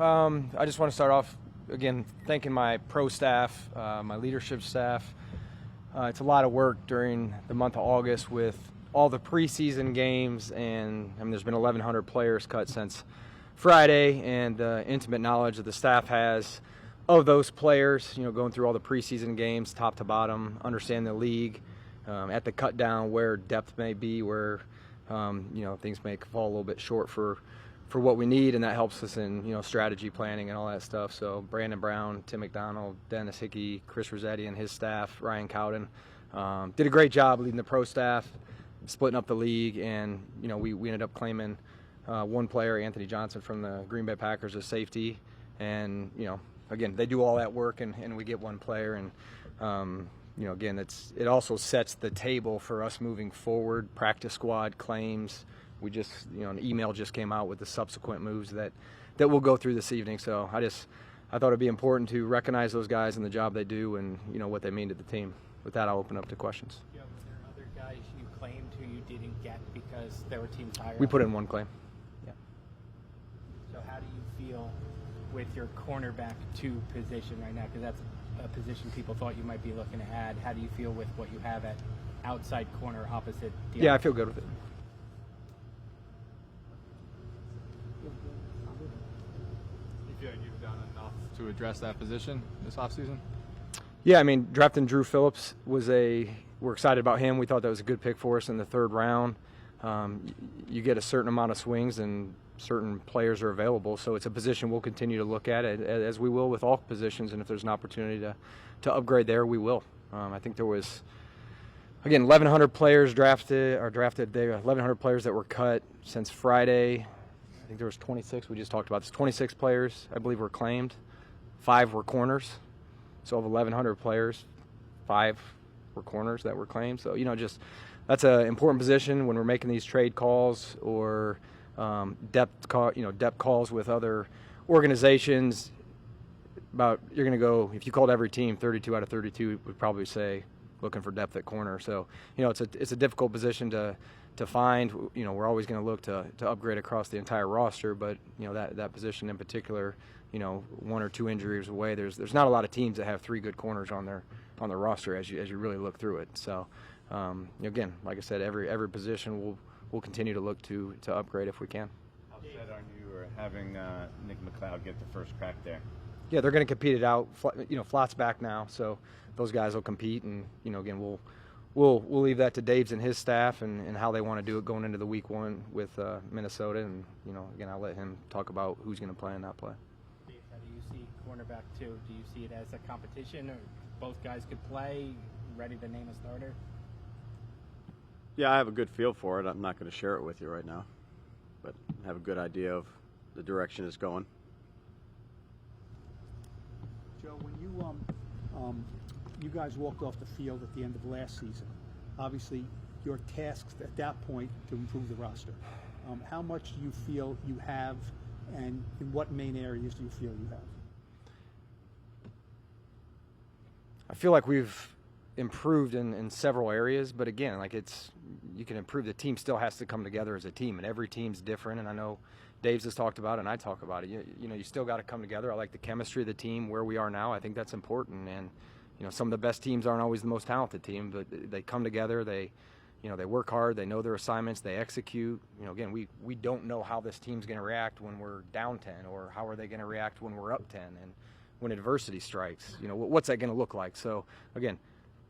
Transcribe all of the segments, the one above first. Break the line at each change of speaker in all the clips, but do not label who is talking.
I just want to start off, again, thanking my pro staff, my leadership staff. It's a lot of work during the month of August with all the preseason games, and there's been 1,100 players cut since Friday, and the intimate knowledge that the staff has of those players, going through all the preseason games, top to bottom, understand the league, at the cut down where depth may be, where things may fall a little bit short for what we need, and that helps us in strategy planning and all that stuff. So Brandon Brown, Tim McDonald, Dennis Hickey, Chris Rossetti and his staff, Ryan Cowden, did a great job leading the pro staff, splitting up the league, and we ended up claiming one player, Anthony Johnson from the Green Bay Packers, as safety, and again, they do all that work, and we get one player, and again, it also sets the table for us moving forward. Practice squad claims. We just, an email just came out with the subsequent moves that we'll go through this evening. So I thought it'd be important to recognize those guys and the job they do, and what they mean to the team. With that, I'll open up to questions.
Yeah, were there other guys you claimed who you didn't get because there were teams higher?
We put in one claim. Yeah.
So how do you feel with your cornerback 2 position right now? Because that's a position people thought you might be looking to add. How do you feel with what you have at outside corner opposite?
Yeah, I feel good with it.
You feel like you've done enough to address that position this offseason?
Yeah, drafting Drew Phillips we're excited about him. We thought that was a good pick for us in the 3rd round. You get a certain amount of swings, and certain players are available, so it's a position we'll continue to look at, as we will with all positions, and if there's an opportunity to upgrade there, we will. I think there was, again, 1,100 players drafted. There 1,100 players that were cut since Friday. I think there was 26. We just talked about this. 26 players, I believe, were claimed. 5 were corners. So of 1,100 players, 5 were corners that were claimed. So that's an important position when we're making these trade calls or depth calls with other organizations. You're going to go, if you called every team, 32 out of 32 would probably say looking for depth at corner. So it's a difficult position to find. We're always going to look to upgrade across the entire roster, but that position in particular, 1 or 2 injuries away, there's not a lot of teams that have 3 good corners on their roster as you really look through it. So again, like I said, every position we'll continue to look to upgrade if we can.
How set are you or having Nick McLeod get the first crack there?
Yeah, they're going to compete it out. Flott's back now, so those guys will compete, and again, we'll leave that to Dave's and his staff and how they want to do it going into the week 1 with Minnesota, and again, I'll let him talk about who's going to play in that play.
Dave, how do you see cornerback 2? Do you see it as a competition, or both guys could play, ready to name a starter?
Yeah, I have a good feel for it. I'm not going to share it with you right now, but I have a good idea of the direction it's going.
Joe, when you guys walked off the field at the end of last season, obviously your tasks at that point to improve the roster. How much do you feel you have, and in what main areas do you feel you have?
I feel like we've improved in several areas, but again, you can improve. The team still has to come together as a team, and every team's different, and I know Dave's has talked about it, and I talk about it. You still got to come together. I like the chemistry of the team where we are now. I think that's important, and some of the best teams aren't always the most talented team, but they come together. They work hard. They know their assignments. They execute. Again, we don't know how this team's going to react when we're down 10, or how are they going to react when we're up 10, and when adversity strikes. What's that going to look like? So again,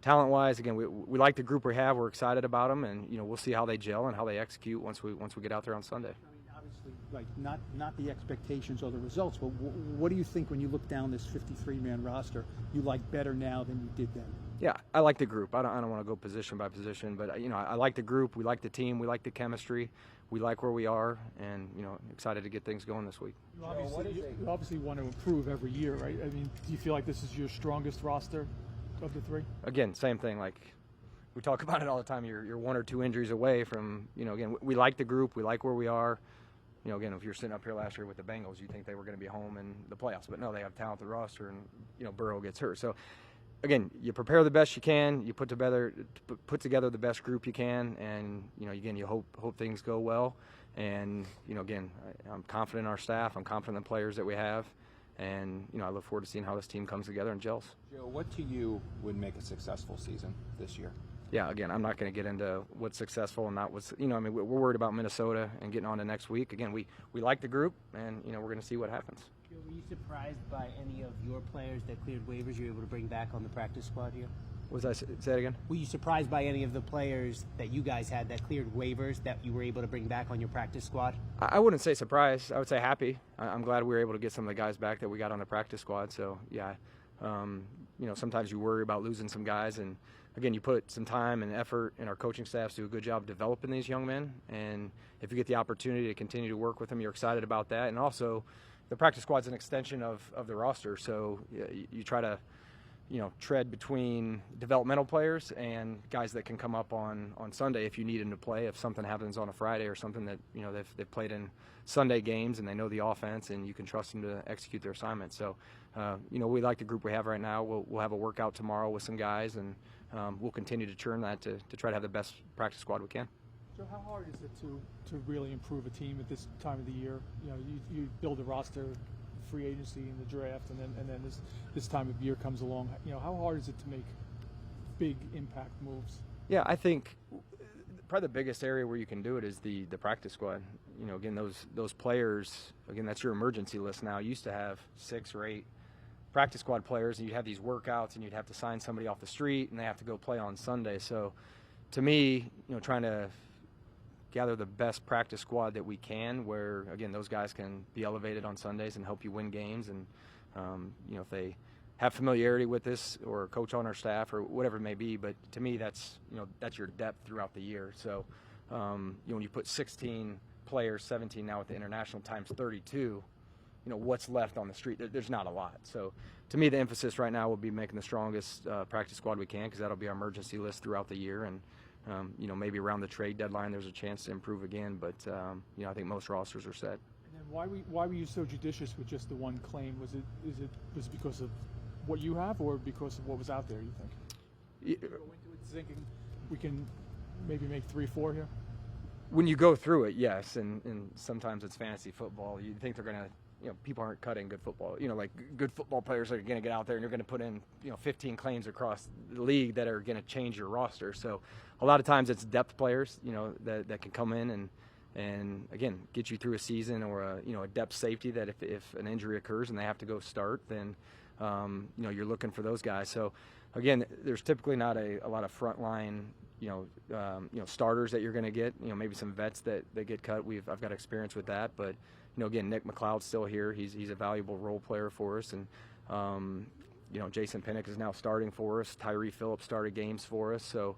talent-wise, again, we like the group we have. We're excited about them, and we'll see how they gel and how they execute once we get out there on Sunday.
Obviously, not the expectations or the results, but what do you think when you look down this 53-man roster? You like better now than you did then?
Yeah, I like the group. I don't want to go position by position, but I like the group. We like the team. We like the chemistry. We like where we are, and excited to get things going this week.
You obviously want to improve every year, right? Do you feel like this is your strongest roster of the 3?
Again, same thing. Like we talk about it all the time. You're 1 or 2 injuries away from. Again, we like the group. We like where we are. Again, if you're sitting up here last year with the Bengals, you think they were going to be home in the playoffs, but no, they have a talented roster, and Burrow gets hurt. So again, you prepare the best you can. You put together the best group you can, and again, you hope things go well. And, again, I'm confident in our staff. I'm confident in the players that we have. And, I look forward to seeing how this team comes together and gels.
Joe, what to you would make a successful season this year?
Yeah, again, I'm not going to get into what's successful and not what's, we're worried about Minnesota and getting on to next week. Again, we like the group, and, we're going to see what happens.
Were you surprised by any of your players that cleared waivers you were able to bring back on the practice squad here?
Say that again?
Were you surprised by any of the players that you guys had that cleared waivers that you were able to bring back on your practice squad?
I wouldn't say surprised. I would say happy. I'm glad we were able to get some of the guys back that we got on the practice squad. So, yeah, sometimes you worry about losing some guys. And, again, you put some time and effort, and our coaching staffs do a good job developing these young men. And if you get the opportunity to continue to work with them, you're excited about that. And also, the practice squad's an extension of the roster. So you try to tread between developmental players and guys that can come up on Sunday if you need them to play, if something happens on a Friday or something that, they've played in Sunday games and they know the offense and you can trust them to execute their assignment. So, we like the group we have right now. We'll have a workout tomorrow with some guys, and we'll continue to churn that to try to have the best practice squad we can.
So how hard is it to really improve a team at this time of the year? You build a roster, free agency in the draft, and then this time of year comes along. How hard is it to make big impact moves?
Yeah, I think probably the biggest area where you can do it is the practice squad. Again, those players, again, that's your emergency list now. You used to have 6 or 8 practice squad players, and you'd have these workouts, and you'd have to sign somebody off the street, and they have to go play on Sunday. So, to me, trying to gather the best practice squad that we can, where, again, those guys can be elevated on Sundays and help you win games. And, if they have familiarity with this or a coach on our staff or whatever it may be. But to me, that's your depth throughout the year. So, when you put 16 players, 17 now with the international times 32, what's left on the street? There's not a lot. So, to me, the emphasis right now will be making the strongest practice squad we can, because that'll be our emergency list throughout the year. And, maybe around the trade deadline there's a chance to improve again, but I think most rosters are set.
And then why were you so judicious with just the one claim? Was it because of what you have, or because of what was out there, you think? Go into it thinking we can maybe make 3-4 here?
When you go through it, yes, and sometimes it's fantasy football. You think they're going to, people aren't cutting good football. Like good football players are going to get out there and you're going to put in, 15 claims across the league that are going to change your roster. So a lot of times it's depth players, that can come in and again, get you through a season, or a depth safety that if an injury occurs and they have to go start, then, you're looking for those guys. So again, there's typically not a lot of frontline, starters that you're going to get, maybe some vets that get cut. I've got experience with that, but again, Nick McLeod's still here. He's a valuable role player for us, and Jason Pinnock is now starting for us. Tyree Phillips started games for us. So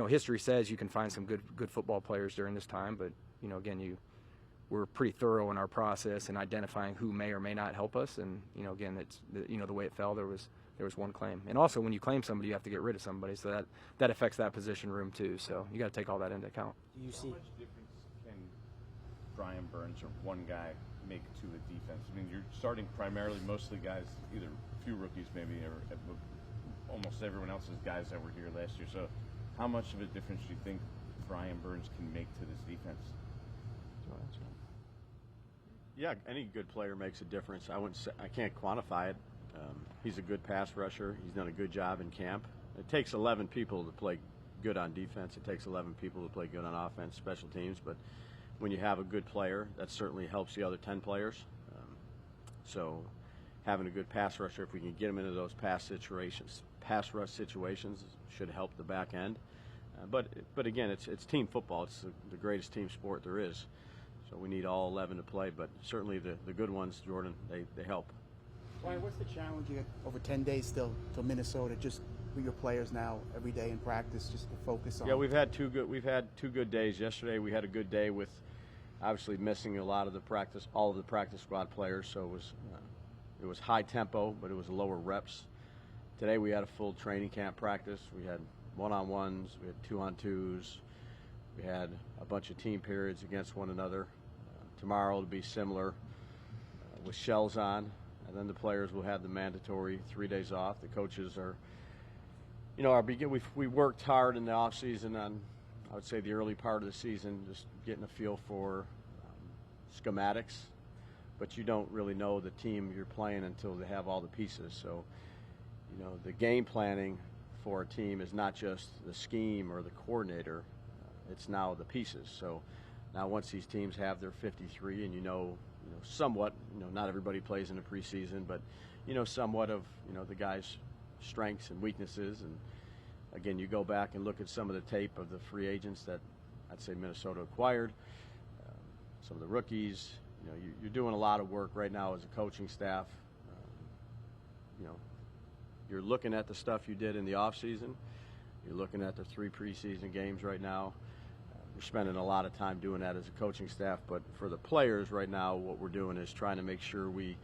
history says you can find some good football players during this time, but again, we're pretty thorough in our process in identifying who may or may not help us. And again, it's the way it fell. There was one claim, and also when you claim somebody, you have to get rid of somebody, so that affects that position room too. So you got to take all that into account.
Do you see?
How much difference can Brian Burns or one guy make to a defense? I mean, you're starting primarily mostly guys, either a few rookies maybe, or almost everyone else is guys that were here last year. So how much of a difference do you think Brian Burns can make to this defense?
Yeah, any good player makes a difference. I can't quantify it. He's a good pass rusher. He's done a good job in camp. It takes 11 people to play good on defense. It takes 11 people to play good on offense, special teams. But when you have a good player, that certainly helps the other 10 players. So having a good pass rusher, if we can get him into those pass rush situations, should help the back end. But again, it's team football. It's the greatest team sport there is. So we need all 11 to play. But certainly the good ones, Jordan, they help.
Brian, what's the challenge? You got over 10 days still till Minnesota, just with your players now every day in practice, just to focus on.
Yeah, we've had two good days. Yesterday we had a good day with obviously missing all of the practice squad players, so it was high tempo, but it was lower reps. Today we had a full training camp practice. We had one-on-ones, we had 2-on-2s, we had a bunch of team periods against one another. Tomorrow it'll be similar with shells on. And then the players will have the mandatory 3 days off. The coaches are, we worked hard in the off season on I would say the early part of the season, just getting a feel for schematics, but you don't really know the team you're playing until they have all the pieces. So, you know, the game planning for a team is not just the scheme or the coordinator, it's now the pieces. So now once these teams have their 53 and you know somewhat, not everybody plays in the preseason, but somewhat of, the guys' strengths and weaknesses. And again, you go back and look at some of the tape of the free agents that I'd say Minnesota acquired, some of the rookies. You're doing a lot of work right now as a coaching staff. You're looking at the stuff you did in the offseason. You're looking at the 3 preseason games right now. We're spending a lot of time doing that as a coaching staff. But for the players right now, what we're doing is trying to make sure we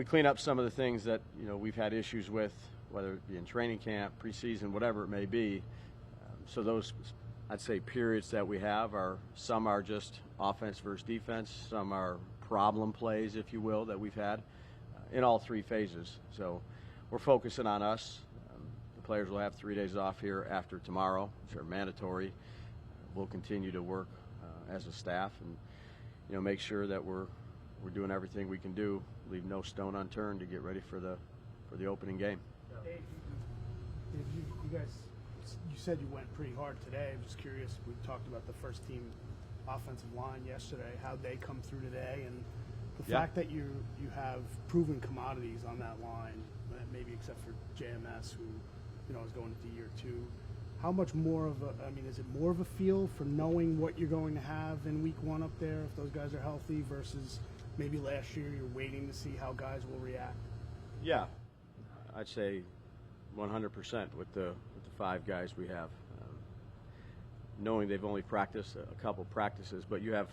clean up some of the things that we've had issues with, whether it be in training camp, preseason, whatever it may be. So those, I'd say, periods that we have some are just offense versus defense, some are problem plays, if you will, that we've had in all 3 phases. So we're focusing on us. The players will have 3 days off here after tomorrow, which are mandatory. We'll continue to work as a staff and make sure that we're doing everything we can do, leave no stone unturned to get ready for the opening game.
Dave, you guys, you said you went pretty hard today. I'm just curious. We talked about the first team offensive line yesterday, how they come through today, and the fact that you have proven commodities on that line, maybe except for JMS, who is going into year 2. How much more of is it more of a feel for knowing what you're going to have in week 1 up there if those guys are healthy versus maybe last year you're waiting to see how guys will react?
Yeah, I'd say 100% with the 5 guys we have. Knowing they've only practiced a couple practices, but you have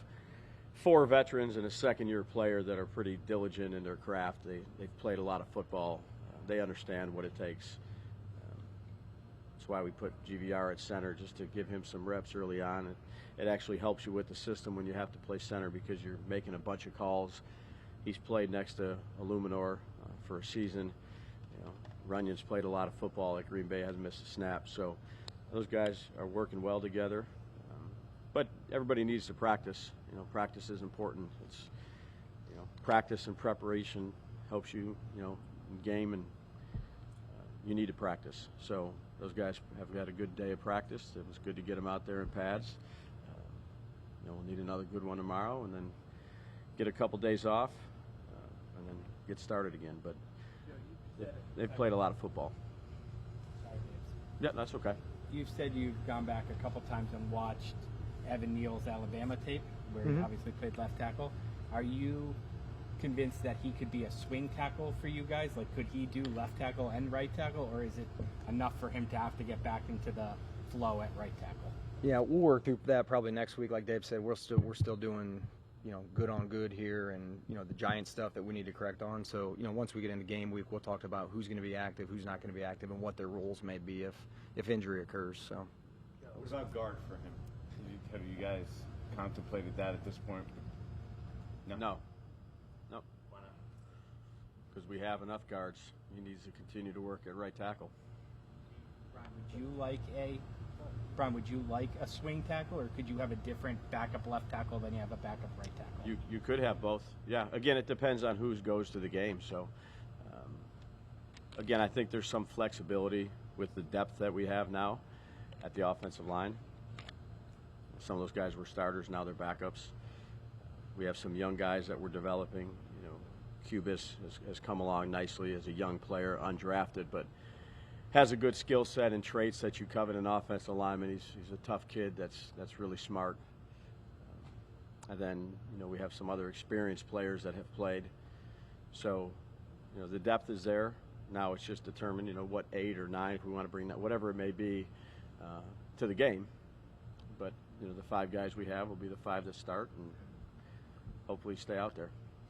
4 veterans and a second-year player that are pretty diligent in their craft. They've played a lot of football. They understand what it takes. That's why we put GVR at center, just to give him some reps early on. It actually helps you with the system when you have to play center because you're making a bunch of calls. He's played next to Illuminor for a season. Runyon's played a lot of football at Green Bay, hasn't missed a snap. So those guys are working well together. But everybody needs to practice. Practice is important. It's practice and preparation helps you, in game, and you need to practice. So those guys have had a good day of practice. It was good to get them out there in pads. We'll need another good one tomorrow, and then get a couple days off, and then get started again. But they've played a lot of football.
Sorry,
Yeah, that's okay.
You've said you've gone back a couple times and watched Evan Neal's Alabama tape, where he obviously played left tackle. Are you convinced that he could be a swing tackle for you guys? Like, could he do left tackle and right tackle, or is it enough for him to have to get back into the flow at right tackle?
Yeah, we'll work through that probably next week. Like Dave said, we're still doing good on good here, and the giant stuff that we need to correct on. So once we get into game week, we'll talk about who's going to be active, who's not going to be active, and what their roles may be if injury occurs. So
what about guard for him? Have you guys contemplated that at this point?
No. Why not? Because we have enough guards. He needs to continue to work at right tackle.
Brian, would you like a swing tackle, or could you have a different backup left tackle than you have a backup right tackle?
You could have both. Yeah. Again, it depends on who goes to the game. So, again, I think there's some flexibility with the depth that we have now at the offensive line. Some of those guys were starters, now they're backups. We have some young guys that we're developing. Cubis has come along nicely as a young player, undrafted, but has a good skill set and traits that you covet in an offensive lineman. He's a tough kid that's really smart. And then, we have some other experienced players that have played. So, the depth is there. Now it's just determined, what 8 or 9, if we want to bring that, whatever it may be, to the game. But, the 5 guys we have will be the 5 that start and hopefully stay out there.